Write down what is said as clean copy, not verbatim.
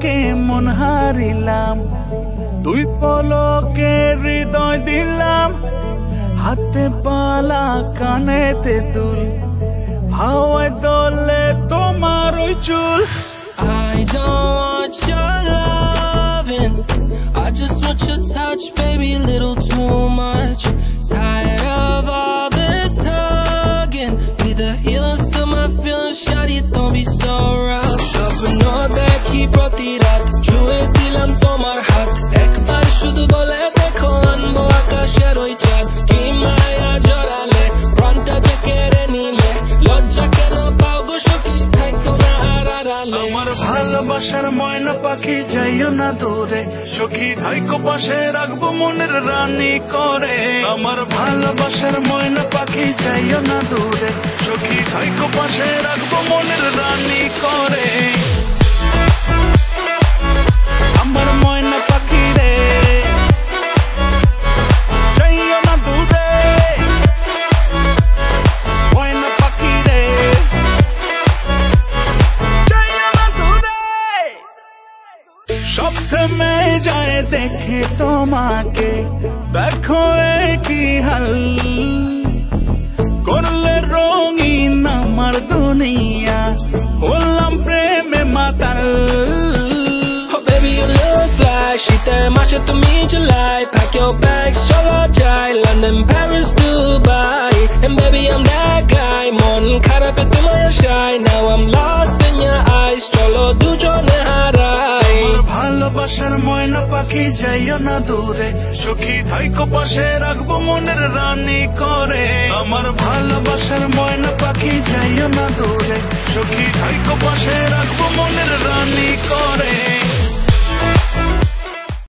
পলকে মন হারিলাম, দুই পলকে হৃদয় দিলাম, হাতে বালা কানেতে দুল, হাওয়ায় দোলে তোমার ওই চুল। I don't want your loving, I just want your touch, baby, a little too much. Tired of all this tugging, be the healer to my feelings, shawty, don't be so rough. স্বপ্ন দেখি প্রতি রাত, ছুঁয়ে দিলাম তোমার হাত, একবার শুধু বলে দেখো আনবো আকাশের ওই চাঁদ। কি মায়া জড়ালে, প্রাণটা যে কেড়ে নিলে, লজ্জা কেন পাও গো সখী, থাকো না আর আড়ালে। আমার ভালোবাসার ময়না পাখি যাইও না দূরে, সখী থাইকো পাশে রাখবো মনের রানী করে। আমার ভালোবাসার ময়না পাখি যাইও না দূরে, সখী থাইকো পাশে রাখবো মনের রানী করে। আমার ময়না পাখি রে যাইও না দূরে, ময়না পাখি রে যাইও না দূরে। সব থেমে যায় দেখে তোমাকে, দেখো কি হাল, করলে রঙিন আমার দুনিয়া, বললাম প্রেমে মাতাল। Oh baby, you look fly, শীতের মাসে তুমি July, pack your bags, চলো যাই London, Paris, Dubai, and baby I'm that guy, মন খারাপে তোমার আশায়, now I'm lost in your eyes, চলো দুজনে হারাই। আমার ভালোবাসার ময়না পাখি যাইও না দূরে, সখী থাইকো পাশে রাখবো মনের রানী করে। আমার ভালোবাসার ময়না পাখি যাইও না দূরে, সখী থাইকো পাশে রাখবো মনের